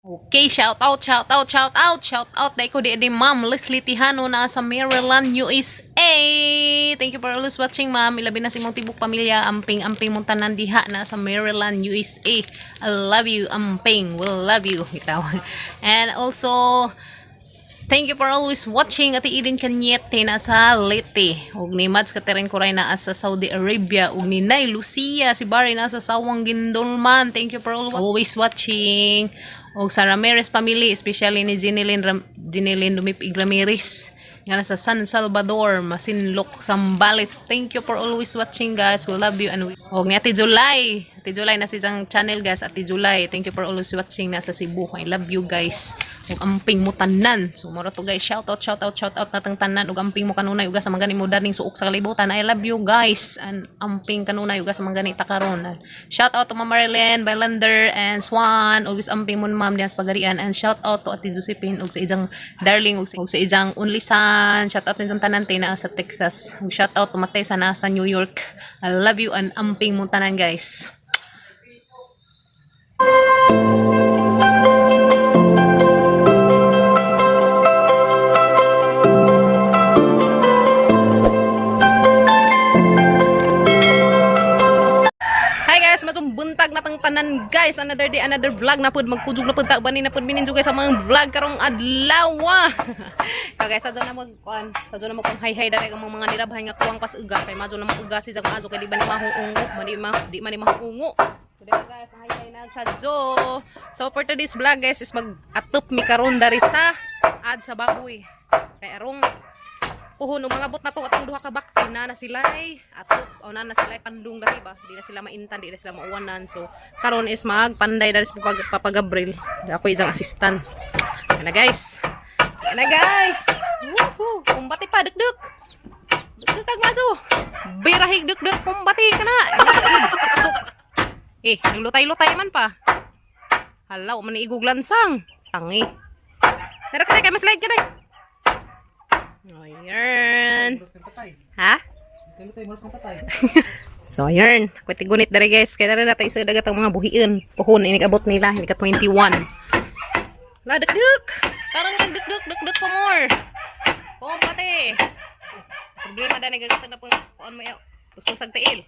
Okay, shout out, shout out, shout out, shout out. Dahil ko di Ma'am Leslie Tihano na sa Maryland, USA. Thank you for always watching, Ma'am. Ilabi na si mong tibuk pamilya. Amping muntanan diha na sa Maryland, USA. I love you, Amping. Will love you. And also, thank you for always watching. Ati Eden Kanyete na sa Leyte. Ug ni Mads Katerin Kuray na sa Saudi Arabia. Ug ni Nay Lucia si Barry na sa Sawang Gindolman. Thank you for always watching. Ug sa Ramirez family, especially ni Jeneline Dumipig Ramirez nga nasa San Salvador, Masinloc, Zambales. Thank you for always watching, guys. We love you. And og ni Ate July na siyang channel, guys. Ate July, thank you for always watching nasa Cebu. I love you, guys. Ug amping mo tanan. So moro to, guys. Shout out natang tanan. Ug amping mo kanunay uga sa mga gani mo daning suok sa kalibutan. I love you, guys. And amping kanunay uga sa mga gani takaron. Shout out to Mama Marilyn, Bylander, and Swan. Always amping mo, ma'am, diyan sa pagarian. And shout out to Ate Josephine ug sa ijang darling ug sa ijang only son. Shout out din tanan na sa Texas. Shout out to Matesa na sa New York. I love you and amping mo tanan, guys. Buntag natang tanan, guys. Another day, another vlog na pud magkujog na pud ta bani na pud mininjo, guys, sa mga vlog karong adlaw. Ka guys, adto na magkuan, hi hi dali ang mga nilabhay nga kuwang pas uga kay madyo na mag-uga si ajo kay di ba ni mahuungo, di man ni mahuungo. So guys, hi hi na sadyo. So for today's vlog, guys, is mag-atop mi karon dari sa sa baboy. Kay arong puhon mga bot na to atong duha ka bakti na silay atop o na silay pandung dali ba, di na sila maintan, di na sila mauwanan. So karon is magpanday dari sa Papa Gabriel, ako isang assistant. Ana guys, woohoo, kumbati pa dugdug kag maso birahig dugdug, kumbati kana naglutay-lutay man pa, halaw man igug lansang tangi. Tara ka kay maslide ka dai. Ayan. Ha? So ayan, kwetigunit dari, guys. Kaya na natin isa dagat ang mga buhiin. Puhon, inikabot nila, inika 21. La, duk-duk. Tarang duk-duk pa more. Puhon pati. Problema na nagagatan na pang puhon mo yaw. Puspong sagtail.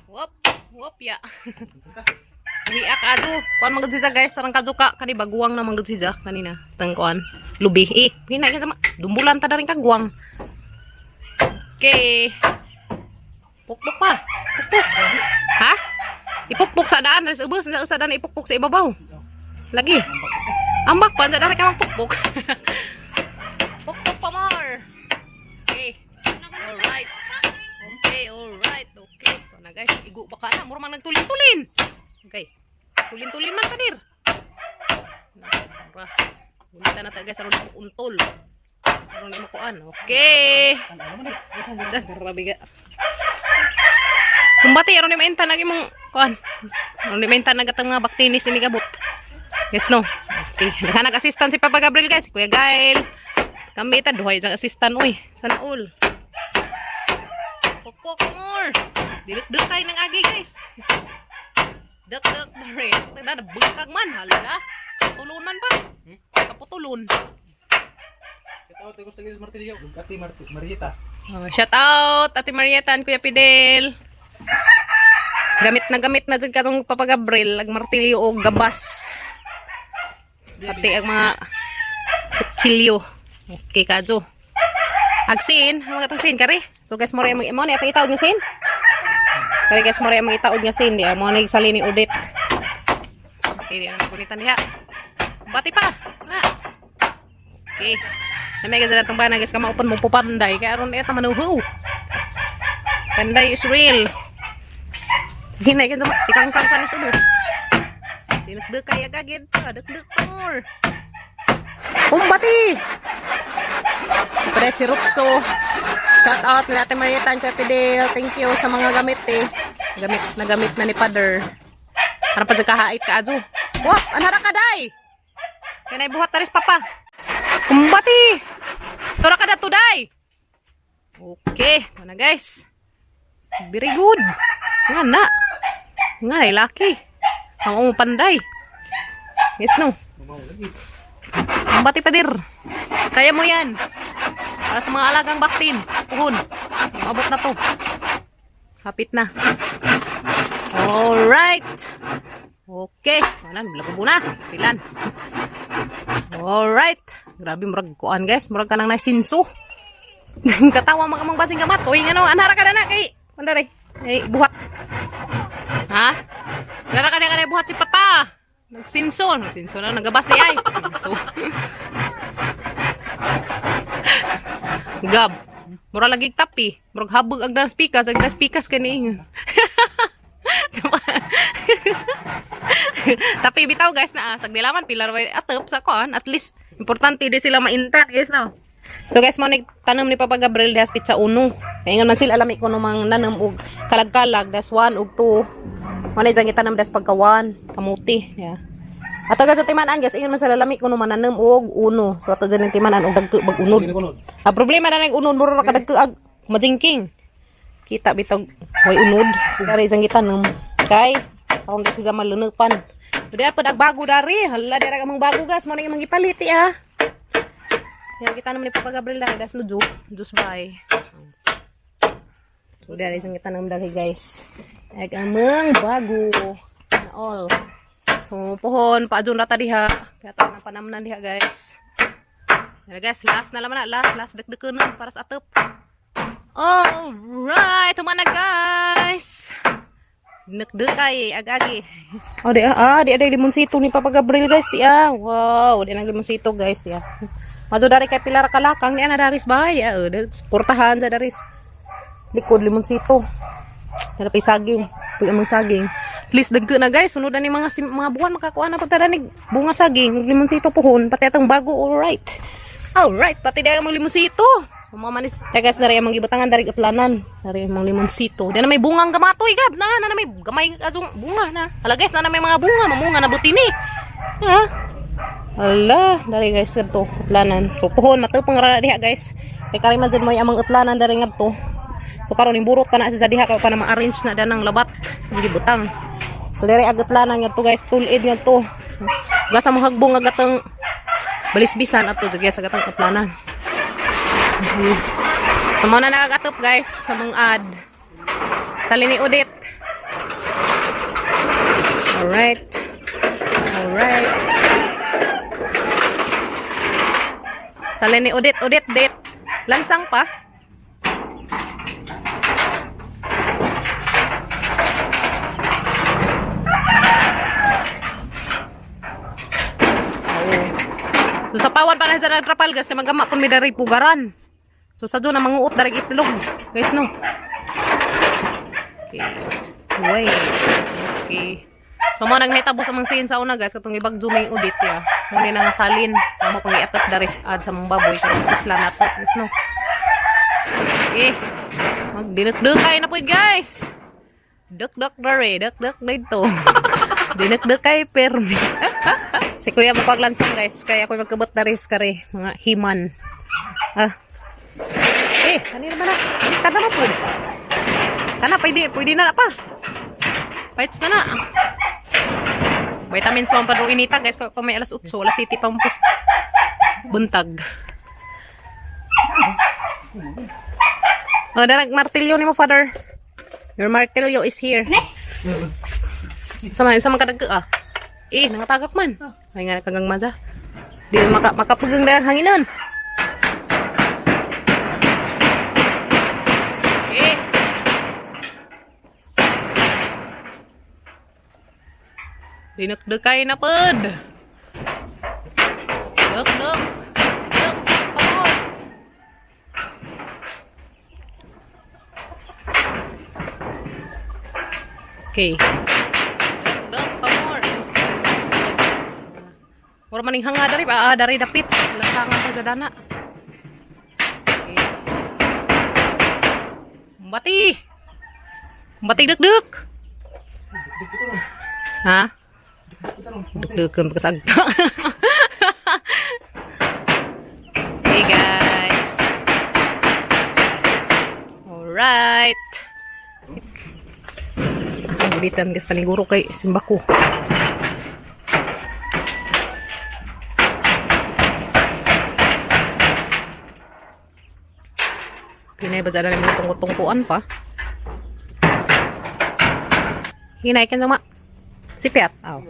Wop ya. Hiak ado. Kuan magad siya, guys. Sarang kajuka. Kani baguwang na magad siya kanina. Tangkuan. Lubi. Hinay ka sama. Dumbulan ta rin kagwang. Okay. Pukpuk pa. Pukpuk. Ha? Ipukpuk sa daan. Sa daan ipukpuk sa ibabaw. Lagi. Ambak pa. Dari ka magpukpuk. Pukpuk pa more. Okay. Alright. Okay. So na, guys. Igu pa ka na. Mura mang nagtulin-tulin. Okay. Tulin-tulin man kadir. Gunita na tayo, guys. Aron mo untol. Aron mo kuan. Okay. Grabe ga. Kumbati, aron ni maintan lagi mong kuan. Aron ni maintan nagatang mga baktinis ini kabut. Yes, no. Okay. Nag-assistant si Papa Gabriel, guys. Kuya Gail. Kami ita duhay sang assistant. Uy, sana all. Pokok more. Diluk-duk tayo ng agi, guys. Duk-duk na rin. Nabulkag man. Hala. Tulunan pa. Kaputulun. Shout out Ate Marieta and Kuya Fidel. Gamit na dyan katong Papa Gabriel. Agmartilyo o gabas. Pati ang mga kutsilyo. Okay, kadyo. Agsin. Mga katang kari. So guys, mori ang mga ito itaod nyo sin. Kari guys, mori ang mga itaod nyo sin. Di ang mga nagsali ni Odette. Okay, di ang nakunitan niya. Bati pa. Na. Okay. Namay ka sa natang bana, guys. Kamaupan mo pupanday. Kaya aron ito manuho. Panday is real. Hinay ka sa ikangkang panis ubos. Dinagdag kaya gagid. Dagdag more. Kumbati. Pwede si Rupso. Shout out ni Ate Marieta and Kuya Fidel. Thank you sa mga gamit Nagamit na ni Father. Para pa kahait ka ajo. Wah, anara ka day. Kanay buhat taris papa. Kumbati. Tora ka dato day. Okay, mana guys. Very good. Nga na. Nga laki. Ang panday. Yes, no? Bati pa dir. Kaya mo yan. Para sa mga alagang baktin. Puhon. Mabot na to. Hapit na. Alright. Okay. Anan, bulago muna. Pilan. Alright. Grabe, murag kuan guys. Murag ka nang naisinso. Katawa mga mang basing kamat. Uy, ano, anara ka na na kay. Mandari. Ay, buhat. Ha? Anara ka na buhat si papa. Nagsinso na. Nagabas di ay. Sinso. Gab. Mura lagi tapi. Murag habog ang dance pikas. Ang dance pikas kani. Tapi bitaw guys na sagdilaman pilar way atop sa kon. At least importante di sila ma-intat guys no. So guys mo nagtanom ni Papa Gabriel das pizza uno. Kaya man sila alami ko no mang nanam og kalag-kalag das 1 ug 2. Manay jang itanam das pagka 1 kamuti. Yeah. At taga sa timanan guys, ingon man sa lalami ko no mananam og uno. So ato dyan timanan og dagko bag unod. Ang problema na nag unod mura ka dagko ag majingking. Kita bitog way unod. Dari jang itanam. Kay akong kasi sa malunupan. Dili pa bago dari. Hala dira ka mang bago gas mo na imong gipalit ha. Kaya kita naman ni Papa Gabriel dahil das no juice by. So dahil isang kita naman dahil guys. Ay amang bago na all. So pohon paadyon rata diha. Kaya tayo na panamnan diha guys. Yan guys, last na laman na. Last dek-deken na para sa atop. Alright, tama na guys. Nakdekay ag-agi. Oh di ada limonsito ni Papa Gabriel guys dia. Wow, di nang limonsito guys dia. Maso dari kay pilar kalakang ni ana daris bahay. Portahan sa daris. Likod limonsito. Dari pay saging, pag amang saging. At least dagko na guys, sunod na ni mga buwan makakuha na pagtada ni bunga saging, limonsito pohon, pati atong bago. Alright, pati dai amang limonsito. So mga manis, guys, dari amang gibutangan dari gaplanan, dari amang limonsito. Di na may bungang gamatoy gab na may gamay azong bunga na. Hala guys, na may mga bunga, mamunga na butini. Ha? Hala, dari guys kadto utlanan. So pohon na to pangarana diha guys. Kay kari man jud may amang utlanan dari ngadto. So karon imburot pa na sa diha kay pa na ma-arrange na danang labat gibutang. So dari agatlanan ngadto guys, tulid ngadto. Gasa mo hagbong agatang balisbisan ato sa gatang utlanan. So mo na nagagatop guys sa mga ad. Sali ni Udit. Alright. Sali ni Udit, date. Lansang pa. So sa pawan pa na sa trapal guys, kay magama pun mi dari pugaran. So sa doon na manguot dari itlog. Guys no. Okay. Wait. Okay. So mo naghitabo sa mga sin sa una guys katong ibagjo may Udit ya. Muni nang salin, mo pang iatot dari ad sa mga baboy kay isla nato. Guys no. Okay. Magdinuk-dukay na po guys. Duk-duk dito. Dinuk-dukay permi. Si Kuya mapaglansang guys, kaya ako magkabot na rin kare, mga himan. Kanina naman na. Kada mo po. Kana, pwede na pa. Fights na. Vitamins mo ang padrong inita guys, pa may alas 8, alas 7 pa mapus buntag. Darag martilyo ni mo, father. Your martilyo is here. Sama kadagka nangatagak man. Ay nga kagang maza. Di makapugang dahil hanginan. Dinakdakay na pod. Duk. Okay. Mura maning hanga dari dari dapit lasangan sa dana. Okay. Mbati dek. Ha? Dek-dekan pasagta. Hey guys. Alright. Bulitan guys paniguro kay simbako. Hinay ba dyan na mga tungkot-tungkuan pa? Hinay kan sama. Sipiat. Oh.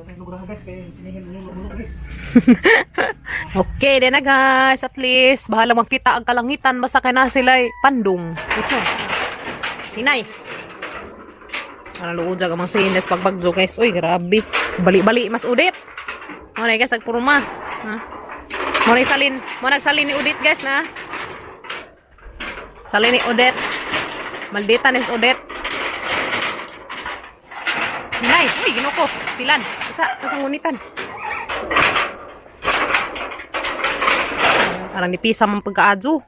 Okay, din na guys. At least, bahala makita ang kalangitan. Basta ka na sila pandong. Isa. Hinay. Ano luod dyan ang mga sindes pagbagjo guys. Uy, grabe. Bali-bali mas udit. Mo na guys, nagpuruma. Ha? Mo na salin. Mo nagsalin ni udit guys na. Salin ni udit. Maldita ni udit. Hinay. Uy, ginoko. Pilan. Isa. Kasang ngunitan. Parang nipisa mong pagkaadyo.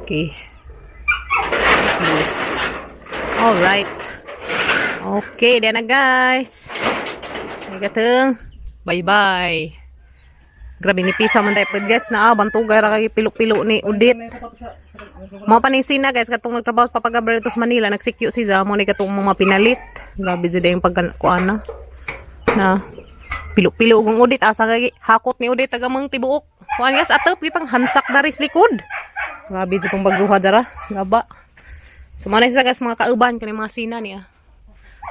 Okay. Yes. Alright. Okay, then na guys. Nagateng. Bye-bye. Grabe nipisa man tayo pag guys na bantuga kay pilo-pilo ni Udit. Mga paningsin na guys katong nagtrabaho sa Papagabriel sa Manila, nagsikyo si Zamo ni katong mga pinalit. Grabe jud yung pagkuan na pilo-pilo ug Udit asa kay hakot ni Udit tagamang tibuok. Kuan guys atop pang hansak daris likod. Grabe jud tong bagjuha dara. Gaba. Sumana sa guys mga kauban kani mga sina niya.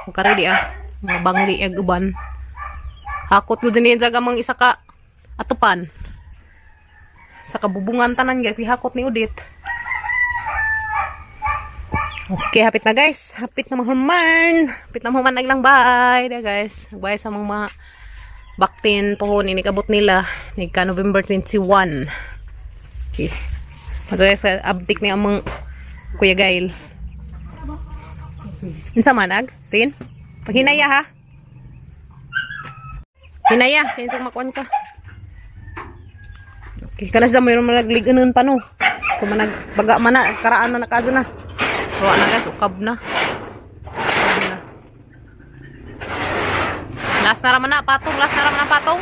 Mukara di mga banggi ag uban. Hakot ko din sa gamang isa ka atupan. Sa kabubungan tanan guys gihakot ni Udit. Okay, hapit na guys. Hapit na mahuman. Hapit na mahuman naglang bye. Da guys. Nagbay sa mga baktin pohon ini kabot nila nigka November 21. Okay. Mato guys update ni among Kuya Gail. Unsa man ag? Sin? Paghinaya ha. Hinaya, kaya sa makuan ka. Okay, kana sa mayroon malagliganon pa no. Kung managbaga man na, karaan na nakadyo na. Ruwa na guys, ukab na. Last na raman na, patong. Last na raman na, patong.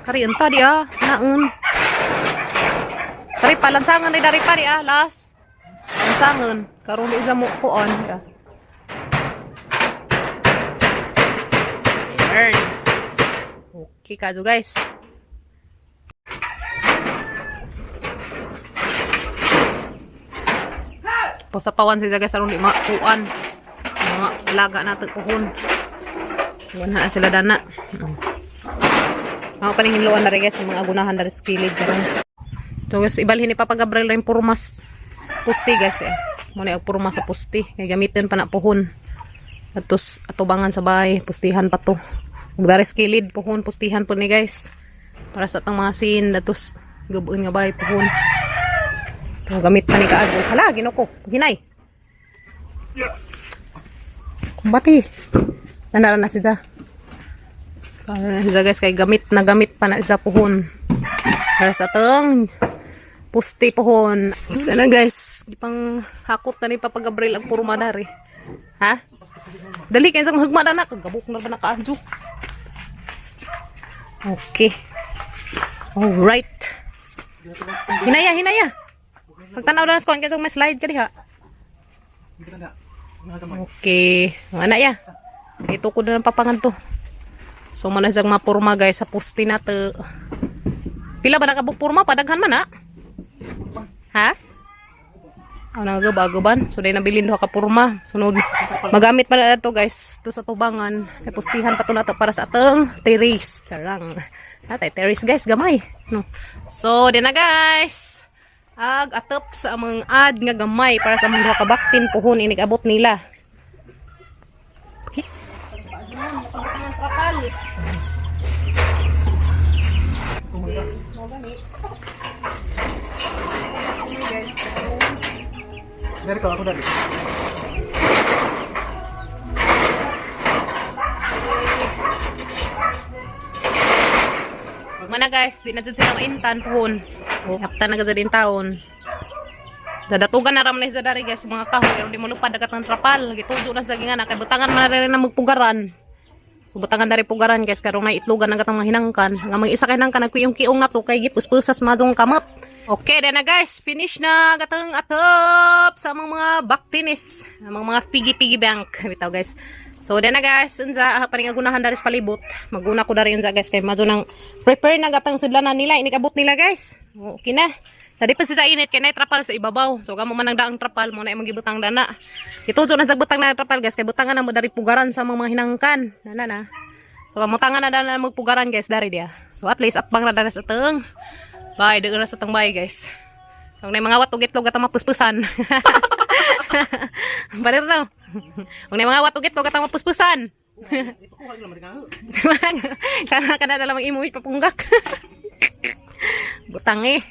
Kari, unta di naun. Kari, palansangan rin dari pa di last. Lansangan. Karong di sa mukuon. Okay, kaso guys. Pasapawan sila guys aron di makuan. Mga laga natin pohon. Kuan na sila dana. Ako paninghinluan na rin guys mga agunahan na rin skilid. So guys, ibalhin ni Papa Gabriel rin purmas pusti guys. Muna yung purmas sa pusti. Kaya gamitin pa na pohon. Atos atubangan sa bahay. Pustihan pa to. Magdari skilid pohon. Pustihan po ni guys. Para sa atang mga sin. Atos gabuin nga bahay pohon. Gamit pa ni kaadyo. Hala, ginoko. Hinay. Kumbati. Nandara na siya. So, na siya guys. Kay gamit na gamit pa na siya pohon. Para sa atang pusti pohon. Wala na guys. Ipang hakot na ni Papa Gabriel ang puro madari. Ha? Dali kayo sa mahagma na nak. Gabok na ba na kaadyo? Okay. Alright. Hinaya, hinaya. Pagtanaw na nas kuan kasi may slide ka diha. Okay. Mga anak ya. Ito ko na ng papangan to. So man sa mga purma guys sa pusti na to. Pila ba nakabuk purma? Padaghan man na? Ha? Ano nagagaban? So dahil nabilin doha ka purma. Sunod. Magamit pa na to guys. To sa tubangan. May pustihan pa to na to para sa atong terrace. Charang. Natay terrace guys. Gamay. No. So din na guys. Ag atop sa among ad nga gamay para sa mga kabaktin pohon inigabot nila. Okay. Dari ko ako dari. Mana guys, di na dyan sila maintan pohon. Yakta na gazad din taon. Dadatugan na ramon na sa dari guys, mga kahoy. Pero di mo lupad dagat ng trapal. Gitudo na sa gingan. Kaya butangan man na rin na magpugaran. So butangan dari pugaran guys. Karong na itlugan na gatang mga hinangkan. Nga mga isa hinangkan. Nagkuyong-kiyong na to. Kaya gipuspusas madong kamot. Okay, then na guys. Finish na gatang atop sa mga baktinis. Mga pigi-pigi bank. Bitaw guys. So, then na guys, unsa paningagunahan dari sa palibot. Maguna ko dari unsa guys kay madyo nang prepare na gatang sudlanan nila, inikabot nila guys. Okay na. Tadi pa sa init kay nay trapal sa ibabaw. So gamo man ang daang trapal mo na imong gibutang dana. Ituto na sa butang na trapal guys kay butangan na mo dari pugaran sa mga hinangkan. Nana na. So mutangan na dana mo pugaran guys dari dia. So at least atbang na dana sa teng. Bye deuh sa teng bay guys. Kung nay mga watugit-log at mapuspusan. Parir na. Kung nay mga watugit-log at mapuspusan. Kana na lamang imuhit papunggak. Butang eh.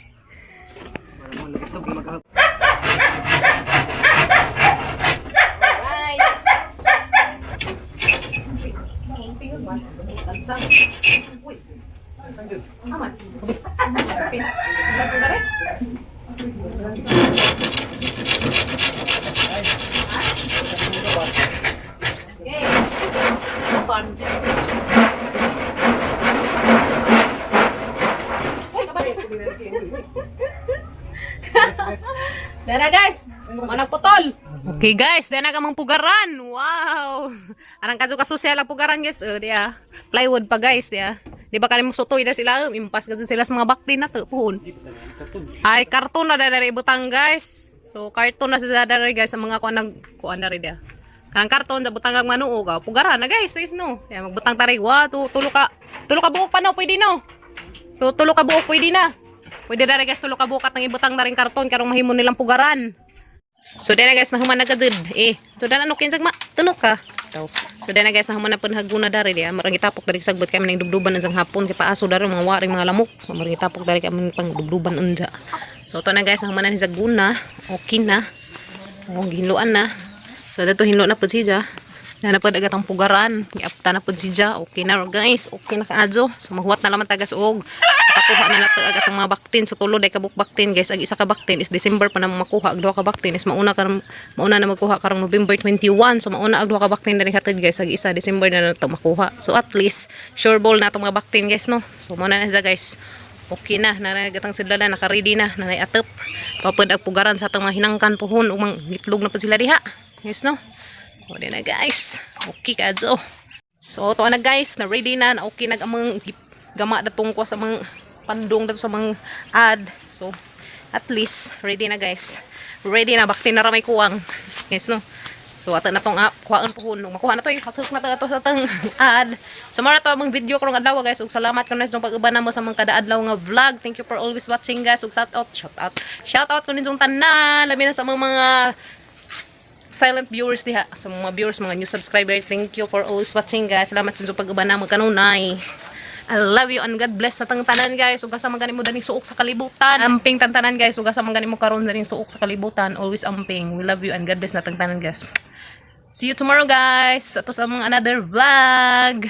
Dana guys, manang putol. Okay guys, dana ka mang pugaran. Wow. Arang kaso social ang pugaran guys. Dia. Plywood pa guys dia. Di ba kanimo sutoy na sila, impas kadto sila sa mga bakti na to puhon. Ay karton na dari butang guys. So karton na sila dari guys sa mga kuan na rin dia. Kanang karton sa butang ang manuog, pugaran na guys, no. Ya magbutang tari wa tulo ka buok pa no pwede no. So tulo ka buok pwede na. Pwede na guys tulo ka bukat ng ibutang na rin karton karong mahimo nilang pugaran. So dena guys nahuman na gajud. So dana no kinsag ma tunok ka. Taw. So dena guys nahuman na pun haguna dari dia. Marang gitapok dari sagbot kami ning dubduban sang hapon kay paaso dari mga waring mga lamok. Marang gitapok dari kami pang dubduban unja. So to na guys nahuman na ni saguna. Okay na. O gihinluan na. So dato hinlo na pud siya. Na napad agatang pugaran. Giapta na pud siya. Okay na guys. Okay na kaadyo. So mahuwat na laman tagas og takuha na nato agatang mga baktin. So tulo day kabuk baktin guys. Ag isa ka baktin is December pa na makuha. Ag duha ka baktin is mauna na magkuha karong November 21. So mauna ag duha ka baktin dali hatid guys. Ag isa December na nato makuha. So at least sure ball na itong mga baktin guys no. So muna na siya guys. Okay na, nanagatang sila na, naka-ready na, nanay-atop. Kapag ag pugaran sa itong mga hinangkan pohon, umang gitlog na po sila diha. Yes no? So di na guys. Okay kadzo. So ito na guys, na ready na, na okay nag-amang gama datong ko sa mga pandong dato sa mga ad. So at least ready na guys. Ready na, bakti na ramay kuwang. Yes no? So ato na tong kuhaan pohon. Makuha na to yung hasok na to sa tang ad. So mara to among video karong adlaw guys. Ug salamat kuno sa pag-uban namo sa mga kada-adlaw nga vlog. Thank you for always watching guys. Ug shout out kuno ninyong tanan, labi na sa mga silent viewers diha, sa mga viewers, mga new subscriber. Thank you for always watching guys. Salamat sa pag-uban namo kanunay. I love you and God bless na tang tanan guys. Ug sa mga mo daning suok sa kalibutan. Amping tantanan guys. Ug sa mga mo karon daning suok sa kalibutan. Always amping. We love you and God bless na tang tanan guys. See you tomorrow guys. Tapos among another vlog.